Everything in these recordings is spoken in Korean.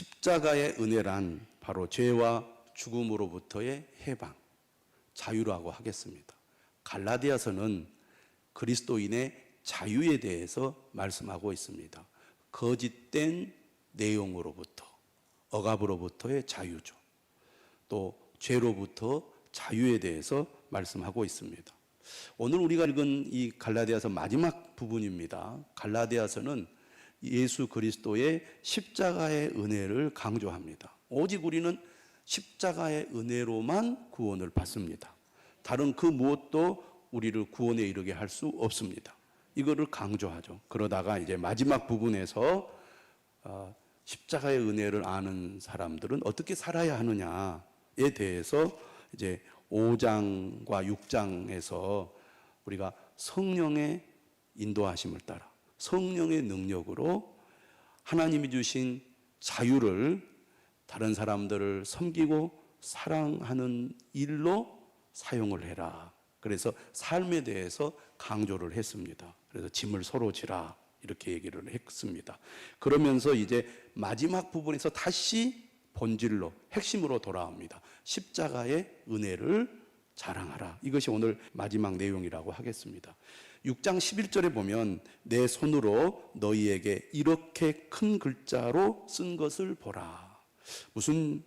십자가의 은혜란 바로 죄와 죽음으로부터의 해방, 자유라고 하겠습니다. 갈라디아서는 그리스도인의 자유에 대해서 말씀하고 있습니다. 거짓된 내용으로부터, 억압으로부터의 자유죠. 또 죄로부터 자유에 대해서 말씀하고 있습니다. 오늘 우리가 읽은 이 갈라디아서 마지막 부분입니다. 갈라디아서는 예수 그리스도의 십자가의 은혜를 강조합니다. 오직 우리는 십자가의 은혜로만 구원을 받습니다. 다른 그 무엇도 우리를 구원에 이르게 할 수 없습니다. 이거를 강조하죠. 그러다가 이제 마지막 부분에서 십자가의 은혜를 아는 사람들은 어떻게 살아야 하느냐에 대해서 이제 5장과 6장에서 우리가 성령의 인도하심을 따라 성령의 능력으로 하나님이 주신 자유를 다른 사람들을 섬기고 사랑하는 일로 사용을 해라. 그래서 삶에 대해서 강조를 했습니다. 그래서 짐을 서로 지라 이렇게 얘기를 했습니다. 그러면서 이제 마지막 부분에서 다시 본질로 핵심으로 돌아옵니다. 십자가의 은혜를 자랑하라. 이것이 오늘 마지막 내용이라고 하겠습니다. 6장 11절에 보면 내 손으로 너희에게 이렇게 큰 글자로 쓴 것을 보라. 무슨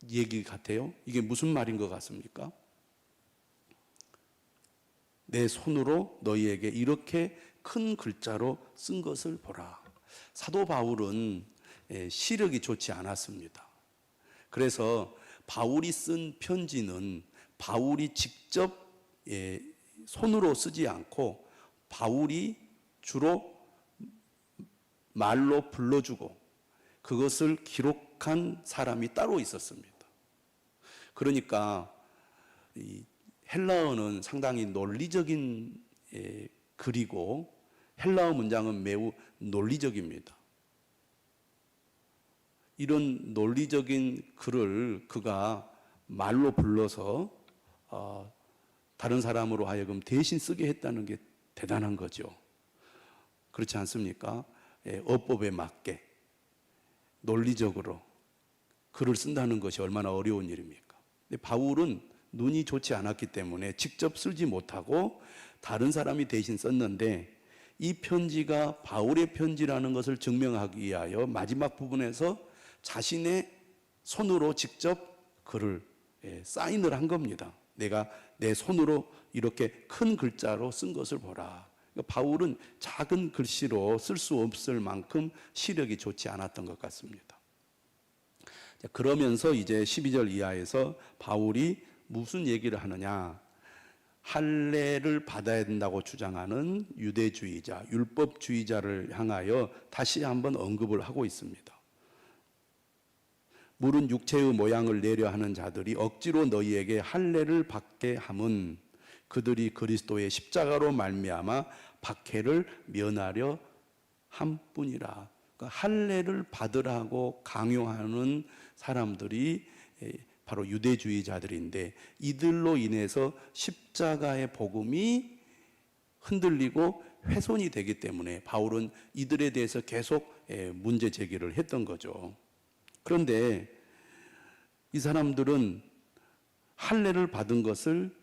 얘기 같아요? 이게 무슨 말인 것 같습니까? 내 손으로 너희에게 이렇게 큰 글자로 쓴 것을 보라. 사도 바울은 시력이 좋지 않았습니다. 그래서 바울이 쓴 편지는 바울이 직접 손으로 쓰지 않고 바울이 주로 말로 불러주고 그것을 기록한 사람이 따로 있었습니다. 그러니까 이 헬라어는 상당히 논리적인 글이고 헬라어 문장은 매우 논리적입니다. 이런 논리적인 글을 그가 말로 불러서 다른 사람으로 하여금 대신 쓰게 했다는 게 대단한 거죠. 그렇지 않습니까? 어법에 맞게 논리적으로 글을 쓴다는 것이 얼마나 어려운 일입니까? 근데 바울은 눈이 좋지 않았기 때문에 직접 쓰지 못하고 다른 사람이 대신 썼는데 이 편지가 바울의 편지라는 것을 증명하기 위하여 마지막 부분에서 자신의 손으로 직접 글을 사인을 한 겁니다. 내가 내 손으로 이렇게 큰 글자로 쓴 것을 보라. 그러니까 바울은 작은 글씨로 쓸 수 없을 만큼 시력이 좋지 않았던 것 같습니다. 그러면서 이제 12절 이하에서 바울이 무슨 얘기를 하느냐? 할례를 받아야 된다고 주장하는 유대주의자, 율법주의자를 향하여 다시 한번 언급을 하고 있습니다. 물은 육체의 모양을 내려 하는 자들이 억지로 너희에게 할례를 받게 함은 그들이 그리스도의 십자가로 말미암아 박해를 면하려 함뿐이라. 그러니까 할례를 받으라고 강요하는 사람들이 바로 유대주의자들인데 이들로 인해서 십자가의 복음이 흔들리고 훼손이 되기 때문에 바울은 이들에 대해서 계속 문제 제기를 했던 거죠. 그런데 이 사람들은 할례를 받은 것을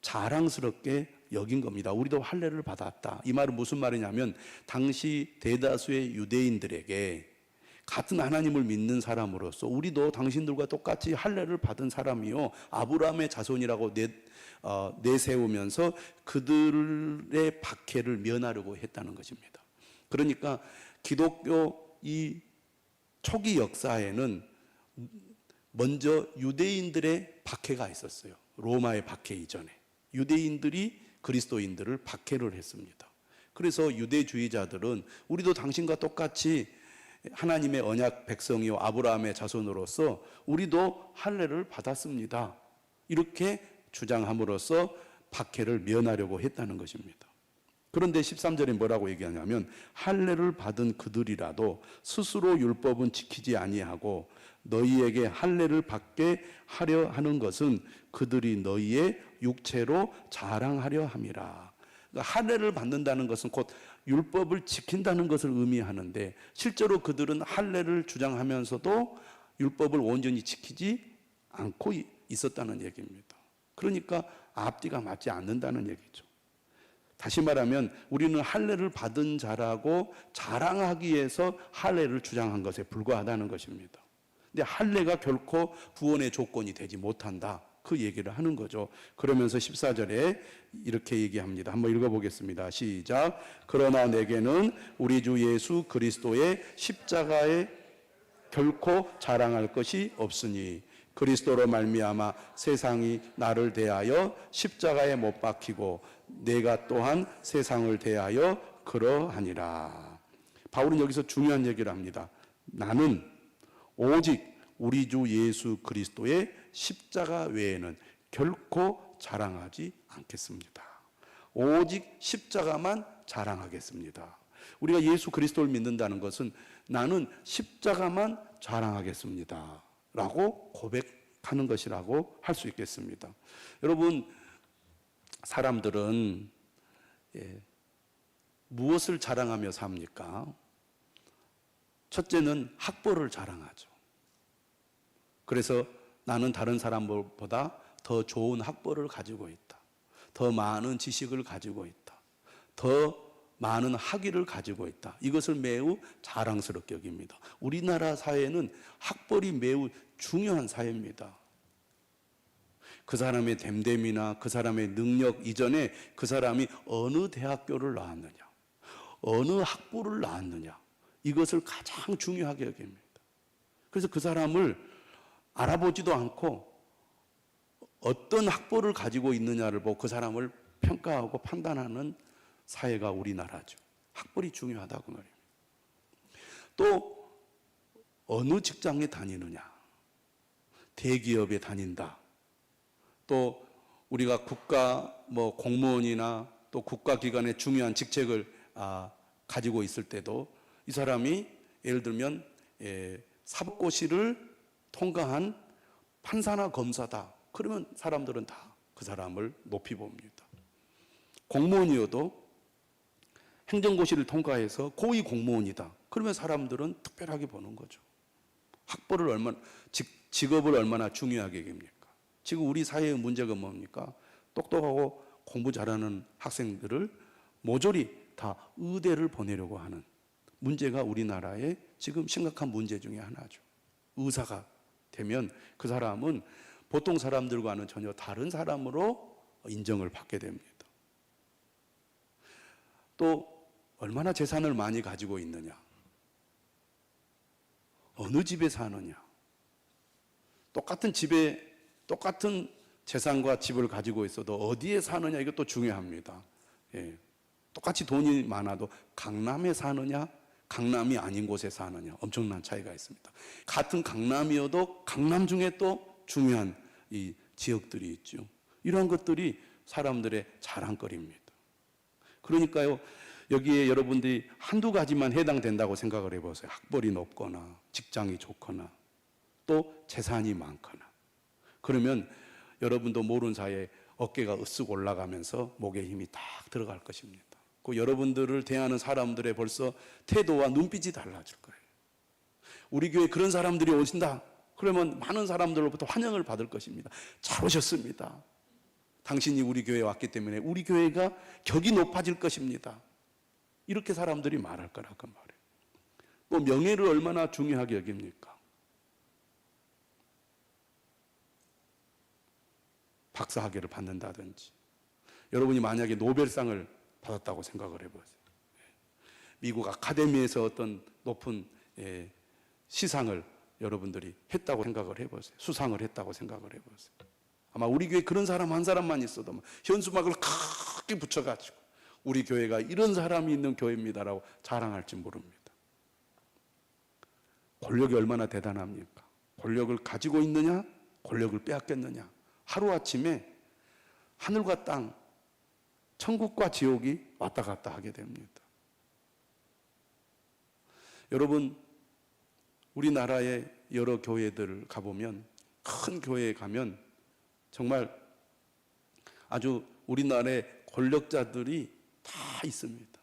자랑스럽게 여긴 겁니다. 우리도 할례를 받았다. 이 말은 무슨 말이냐면 당시 대다수의 유대인들에게 같은 하나님을 믿는 사람으로서 우리도 당신들과 똑같이 할례를 받은 사람이요 아브라함의 자손이라고 내세우면서 그들의 박해를 면하려고 했다는 것입니다. 그러니까 기독교 이 초기 역사에는 먼저 유대인들의 박해가 있었어요. 로마의 박해 이전에 유대인들이 그리스도인들을 박해를 했습니다. 그래서 유대주의자들은 우리도 당신과 똑같이 하나님의 언약 백성이요 아브라함의 자손으로서 우리도 할례를 받았습니다. 이렇게 주장함으로써 박해를 면하려고 했다는 것입니다. 그런데 13절에 뭐라고 얘기하냐면 할례를 받은 그들이라도 스스로 율법은 지키지 아니하고 너희에게 할례를 받게 하려 하는 것은 그들이 너희의 육체로 자랑하려 함이라. 그러니까 할례를 받는다는 것은 곧 율법을 지킨다는 것을 의미하는데 실제로 그들은 할례를 주장하면서도 율법을 온전히 지키지 않고 있었다는 얘기입니다. 그러니까 앞뒤가 맞지 않는다는 얘기죠. 다시 말하면 우리는 할례를 받은 자라고 자랑하기 위해서 할례를 주장한 것에 불과하다는 것입니다. 근데 할례가 결코 구원의 조건이 되지 못한다. 그 얘기를 하는 거죠. 그러면서 14절에 이렇게 얘기합니다. 한번 읽어보겠습니다. 시작. 그러나 내게는 우리 주 예수 그리스도의 십자가에 결코 자랑할 것이 없으니 그리스도로 말미암아 세상이 나를 대하여 십자가에 못 박히고 내가 또한 세상을 대하여 그러하니라. 바울은 여기서 중요한 얘기를 합니다. 나는 오직 우리 주 예수 그리스도의 십자가 외에는 결코 자랑하지 않겠습니다. 오직 십자가만 자랑하겠습니다. 우리가 예수 그리스도를 믿는다는 것은 나는 십자가만 자랑하겠습니다 라고 고백하는 것이라고 할 수 있겠습니다. 여러분, 사람들은 무엇을 자랑하며 삽니까? 첫째는 학벌을 자랑하죠. 그래서 나는 다른 사람보다 더 좋은 학벌을 가지고 있다. 더 많은 지식을 가지고 있다. 더 많은 학위를 가지고 있다. 이것을 매우 자랑스럽게 여깁니다. 우리나라 사회는 학벌이 매우 중요한 사회입니다. 그 사람의 됨됨이나 그 사람의 능력 이전에 그 사람이 어느 대학교를 나왔느냐, 어느 학부를 나왔느냐, 이것을 가장 중요하게 여깁니다. 그래서 그 사람을 알아보지도 않고 어떤 학벌을 가지고 있느냐를 보고 그 사람을 평가하고 판단하는 사회가 우리나라죠. 학벌이 중요하다고 말입니다. 또 어느 직장에 다니느냐, 대기업에 다닌다. 또 우리가 국가 공무원이나 또 국가기관의 중요한 직책을 가지고 있을 때도 이 사람이 예를 들면 사법고시를 통과한 판사나 검사다. 그러면 사람들은 다 그 사람을 높이 봅니다. 공무원이어도 행정고시를 통과해서 고위 공무원이다. 그러면 사람들은 특별하게 보는 거죠. 학벌을 얼마나, 직업을 얼마나 중요하게 여깁니까? 지금 우리 사회의 문제가 뭡니까? 똑똑하고 공부 잘하는 학생들을 모조리 다 의대를 보내려고 하는 문제가 우리나라의 지금 심각한 문제 중에 하나죠. 의사가 되면 그 사람은 보통 사람들과는 전혀 다른 사람으로 인정을 받게 됩니다. 또 얼마나 재산을 많이 가지고 있느냐, 어느 집에 사느냐, 똑같은 집에 똑같은 재산과 집을 가지고 있어도 어디에 사느냐, 이것도 중요합니다. 똑같이 돈이 많아도 강남에 사느냐, 강남이 아닌 곳에 사느냐, 엄청난 차이가 있습니다. 같은 강남이어도 강남 중에 또 중요한 이 지역들이 있죠. 이러한 것들이 사람들의 자랑거리입니다. 그러니까요, 여기에 여러분들이 한두 가지만 해당된다고 생각을 해보세요. 학벌이 높거나 직장이 좋거나 또 재산이 많거나. 그러면 여러분도 모르는 사이에 어깨가 으쓱 올라가면서 목에 힘이 딱 들어갈 것입니다. 그 여러분들을 대하는 사람들의 벌써 태도와 눈빛이 달라질 거예요. 우리 교회에 그런 사람들이 오신다. 그러면 많은 사람들로부터 환영을 받을 것입니다. 잘 오셨습니다. 당신이 우리 교회에 왔기 때문에 우리 교회가 격이 높아질 것입니다. 이렇게 사람들이 말할 거라고 말해요. 또 명예를 얼마나 중요하게 여깁니까? 박사학위를 받는다든지, 여러분이 만약에 노벨상을 받았다고 생각을 해보세요. 미국 아카데미에서 어떤 높은 시상을 여러분들이 했다고 생각을 해보세요. 수상을 했다고 생각을 해보세요. 아마 우리 교회에 그런 사람 한 사람만 있어도 현수막을 크게 붙여가지고 우리 교회가 이런 사람이 있는 교회입니다라고 자랑할지 모릅니다. 권력이 얼마나 대단합니까? 권력을 가지고 있느냐, 권력을 빼앗겼느냐. 하루아침에 하늘과 땅, 천국과 지옥이 왔다 갔다 하게 됩니다. 여러분, 우리나라의 여러 교회들 가보면, 큰 교회에 가면 정말 아주 우리나라의 권력자들이 다 있습니다.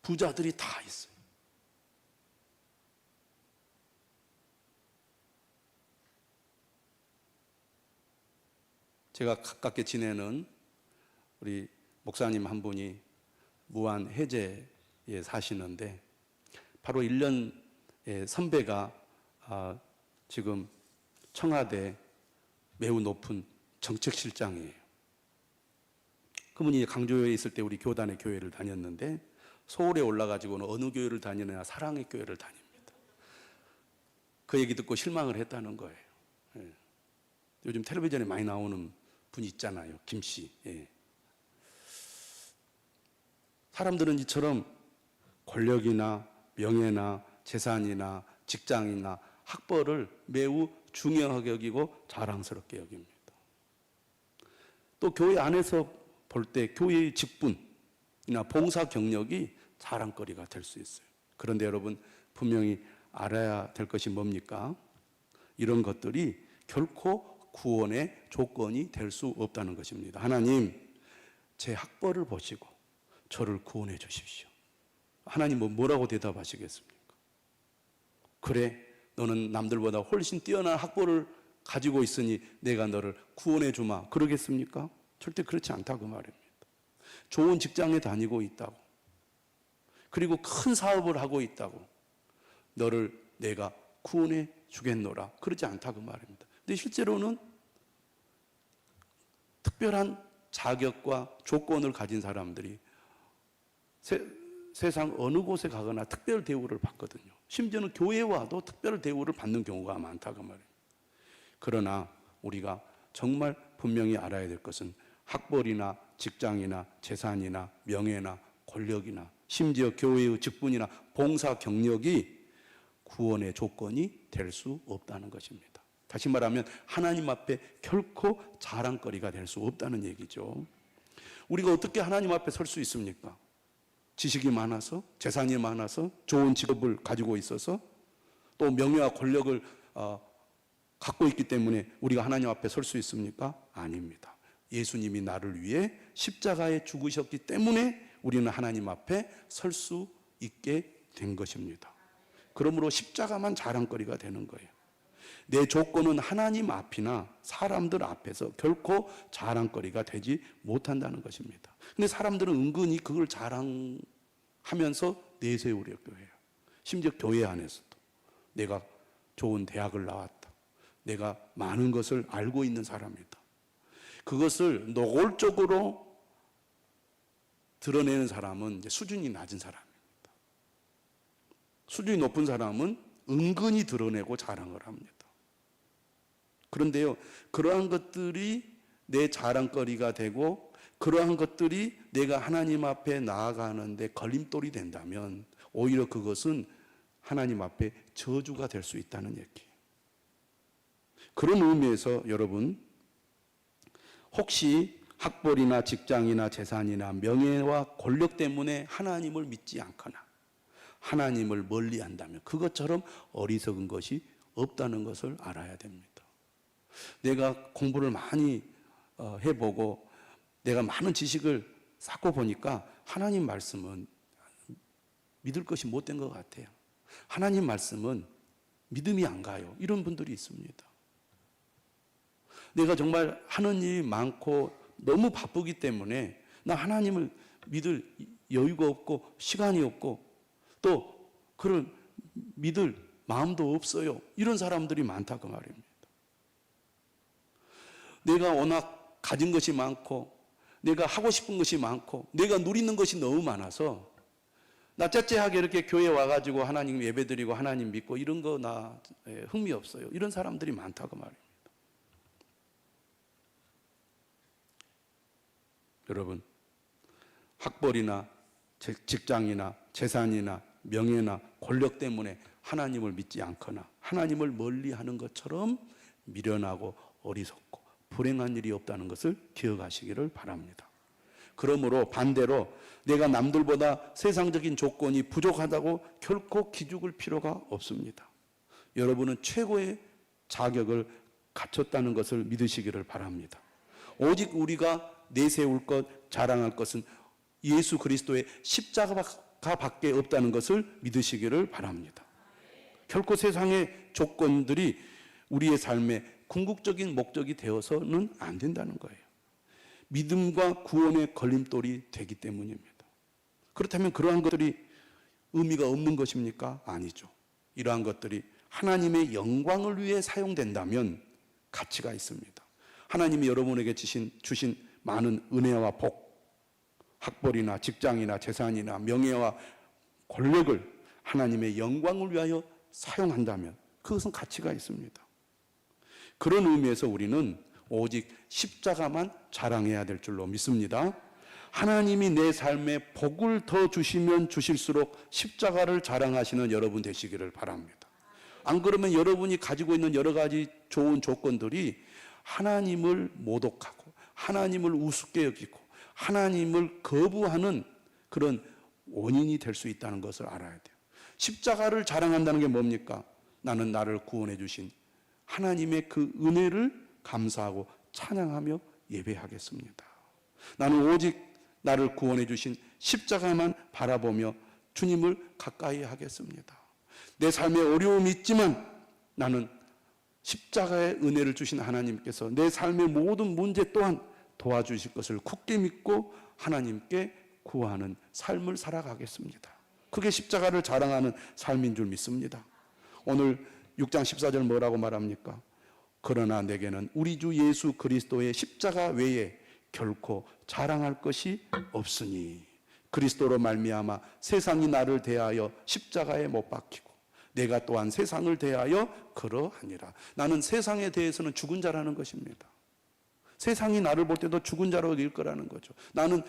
부자들이 다 있어요. 제가 가깝게 지내는 우리 목사님 한 분이 무안 해제에 사시는데 바로 1년 선배가 지금 청와대 매우 높은 정책실장이에요. 그분이 강조에 있을 때 우리 교단의 교회를 다녔는데 서울에 올라가지고는 어느 교회를 다니느냐 사랑의 교회를 다닙니다. 그 얘기 듣고 실망을 했다는 거예요. 요즘 텔레비전에 많이 나오는 분 있잖아요. 김씨. 사람들은 이처럼 권력이나 명예나 재산이나 직장이나 학벌을 매우 중요하게 여기고 자랑스럽게 여깁니다. 또 교회 안에서 볼 때 교회의 직분이나 봉사 경력이 자랑거리가 될 수 있어요. 그런데 여러분 분명히 알아야 될 것이 뭡니까? 이런 것들이 결코 구원의 조건이 될 수 없다는 것입니다. 하나님, 제 학벌을 보시고 저를 구원해 주십시오. 하나님 뭐라고 대답하시겠습니까? 그래, 너는 남들보다 훨씬 뛰어난 학벌을 가지고 있으니 내가 너를 구원해 주마. 그러겠습니까? 절대 그렇지 않다고 말입니다. 좋은 직장에 다니고 있다고, 그리고 큰 사업을 하고 있다고 너를 내가 구원해 주겠노라. 그러지 않다고 말입니다. 근데 실제로는 특별한 자격과 조건을 가진 사람들이 세상 어느 곳에 가거나 특별 대우를 받거든요. 심지어는 교회에 와도 특별 대우를 받는 경우가 많다고 말입니다. 그러나 우리가 정말 분명히 알아야 될 것은 학벌이나 직장이나 재산이나 명예나 권력이나 심지어 교회의 직분이나 봉사 경력이 구원의 조건이 될 수 없다는 것입니다. 다시 말하면 하나님 앞에 결코 자랑거리가 될 수 없다는 얘기죠. 우리가 어떻게 하나님 앞에 설 수 있습니까? 지식이 많아서, 재산이 많아서, 좋은 직업을 가지고 있어서, 또 명예와 권력을 갖고 있기 때문에 우리가 하나님 앞에 설 수 있습니까? 아닙니다. 예수님이 나를 위해 십자가에 죽으셨기 때문에 우리는 하나님 앞에 설 수 있게 된 것입니다. 그러므로 십자가만 자랑거리가 되는 거예요. 내 조건은 하나님 앞이나 사람들 앞에서 결코 자랑거리가 되지 못한다는 것입니다. 근데 사람들은 은근히 그걸 자랑하면서 내세우려고 해요. 심지어 교회 안에서도 내가 좋은 대학을 나왔다, 내가 많은 것을 알고 있는 사람이다, 그것을 노골적으로 드러내는 사람은 이제 수준이 낮은 사람입니다. 수준이 높은 사람은 은근히 드러내고 자랑을 합니다. 그런데요, 그러한 것들이 내 자랑거리가 되고 그러한 것들이 내가 하나님 앞에 나아가는데 걸림돌이 된다면 오히려 그것은 하나님 앞에 저주가 될 수 있다는 얘기예요. 그런 의미에서 여러분, 혹시 학벌이나 직장이나 재산이나 명예와 권력 때문에 하나님을 믿지 않거나 하나님을 멀리한다면 그것처럼 어리석은 것이 없다는 것을 알아야 됩니다. 내가 공부를 많이 해보고 내가 많은 지식을 쌓고 보니까 하나님 말씀은 믿을 것이 못된 것 같아요. 하나님 말씀은 믿음이 안 가요. 이런 분들이 있습니다. 내가 정말 하는 일이 많고 너무 바쁘기 때문에 나 하나님을 믿을 여유가 없고 시간이 없고 또 그런 믿을 마음도 없어요. 이런 사람들이 많다고 말입니다. 내가 워낙 가진 것이 많고 내가 하고 싶은 것이 많고 내가 누리는 것이 너무 많아서 나 째째하게 이렇게 교회 와가지고 하나님 예배드리고 하나님 믿고 이런 거 나 흥미 없어요. 이런 사람들이 많다고 말입니다. 여러분, 학벌이나 직장이나 재산이나 명예나 권력 때문에 하나님을 믿지 않거나 하나님을 멀리하는 것처럼 미련하고 어리석고 불행한 일이 없다는 것을 기억하시기를 바랍니다. 그러므로 반대로 내가 남들보다 세상적인 조건이 부족하다고 결코 기죽을 필요가 없습니다. 여러분은 최고의 자격을 갖췄다는 것을 믿으시기를 바랍니다. 오직 우리가 내세울 것, 자랑할 것은 예수 그리스도의 십자가밖에 십자가밖에 없다는 것을 믿으시기를 바랍니다. 결코 세상의 조건들이 우리의 삶의 궁극적인 목적이 되어서는 안 된다는 거예요. 믿음과 구원의 걸림돌이 되기 때문입니다. 그렇다면 그러한 것들이 의미가 없는 것입니까? 아니죠. 이러한 것들이 하나님의 영광을 위해 사용된다면 가치가 있습니다. 하나님이 여러분에게 주신 많은 은혜와 복, 학벌이나 직장이나 재산이나 명예와 권력을 하나님의 영광을 위하여 사용한다면 그것은 가치가 있습니다. 그런 의미에서 우리는 오직 십자가만 자랑해야 될 줄로 믿습니다. 하나님이 내 삶에 복을 더 주시면 주실수록 십자가를 자랑하시는 여러분 되시기를 바랍니다. 안 그러면 여러분이 가지고 있는 여러 가지 좋은 조건들이 하나님을 모독하고 하나님을 우습게 여기고 하나님을 거부하는 그런 원인이 될 수 있다는 것을 알아야 돼요. 십자가를 자랑한다는 게 뭡니까? 나는 나를 구원해 주신 하나님의 그 은혜를 감사하고 찬양하며 예배하겠습니다. 나는 오직 나를 구원해 주신 십자가만 바라보며 주님을 가까이 하겠습니다. 내 삶에 어려움이 있지만 나는 십자가의 은혜를 주신 하나님께서 내 삶의 모든 문제 또한 도와주실 것을 굳게 믿고 하나님께 구하는 삶을 살아가겠습니다. 그게 십자가를 자랑하는 삶인 줄 믿습니다. 오늘 6장 14절 뭐라고 말합니까? 그러나 내게는 우리 주 예수 그리스도의 십자가 외에 결코 자랑할 것이 없으니 그리스도로 말미암아 세상이 나를 대하여 십자가에 못 박히고 내가 또한 세상을 대하여 그러하니라. 나는 세상에 대해서는 죽은 자라는 것입니다. 세상이 나를 볼 때도 죽은 자로 여길 거라는 거죠. 나는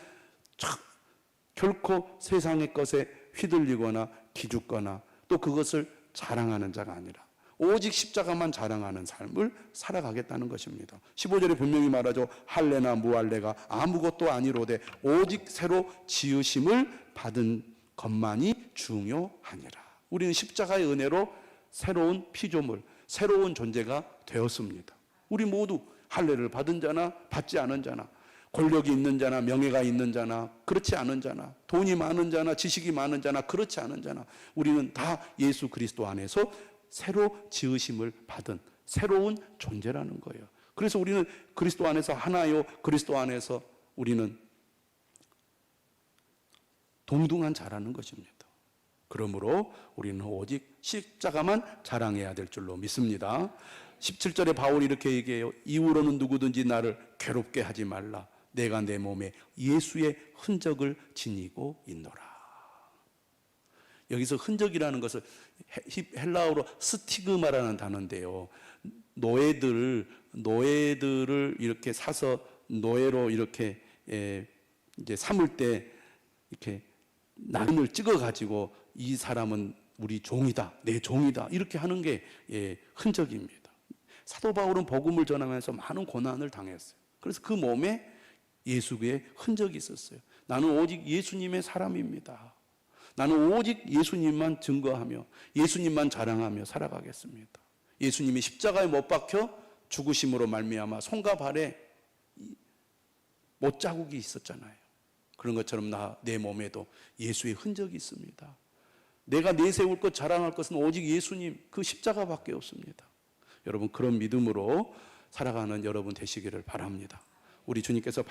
결코 세상의 것에 휘둘리거나 기죽거나 또 그것을 자랑하는 자가 아니라 오직 십자가만 자랑하는 삶을 살아가겠다는 것입니다. 15절에 분명히 말하죠. 할례나 무할례가 아무것도 아니로되 오직 새로 지으심을 받은 것만이 중요하니라. 우리는 십자가의 은혜로 새로운 피조물, 새로운 존재가 되었습니다. 우리 모두 할례를 받은 자나 받지 않은 자나 권력이 있는 자나 명예가 있는 자나 그렇지 않은 자나 돈이 많은 자나 지식이 많은 자나 그렇지 않은 자나 우리는 다 예수 그리스도 안에서 새로 지으심을 받은 새로운 존재라는 거예요. 그래서 우리는 그리스도 안에서 하나요. 그리스도 안에서 우리는 동등한 자라는 것입니다. 그러므로 우리는 오직 십자가만 자랑해야 될 줄로 믿습니다. 17절에 바울이 이렇게 얘기해요. 이후로는 누구든지 나를 괴롭게 하지 말라. 내가 내 몸에 예수의 흔적을 지니고 있노라. 여기서 흔적이라는 것을 헬라어로 스티그마라는 단어인데요. 노예들을 이렇게 사서 노예로 이렇게 이제 삼을 때 이렇게 낙인을 찍어 가지고 이 사람은 우리 종이다, 내 종이다 이렇게 하는 게 흔적입니다. 사도 바울은 복음을 전하면서 많은 고난을 당했어요. 그래서 그 몸에 예수의 흔적이 있었어요. 나는 오직 예수님의 사람입니다. 나는 오직 예수님만 증거하며 예수님만 자랑하며 살아가겠습니다. 예수님이 십자가에 못 박혀 죽으심으로 말미암아 손과 발에 못자국이 있었잖아요. 그런 것처럼 내 몸에도 예수의 흔적이 있습니다. 내가 내세울 것 자랑할 것은 오직 예수님 그 십자가밖에 없습니다. 여러분 그런 믿음으로 살아가는 여러분 되시기를 바랍니다. 우리 주님께서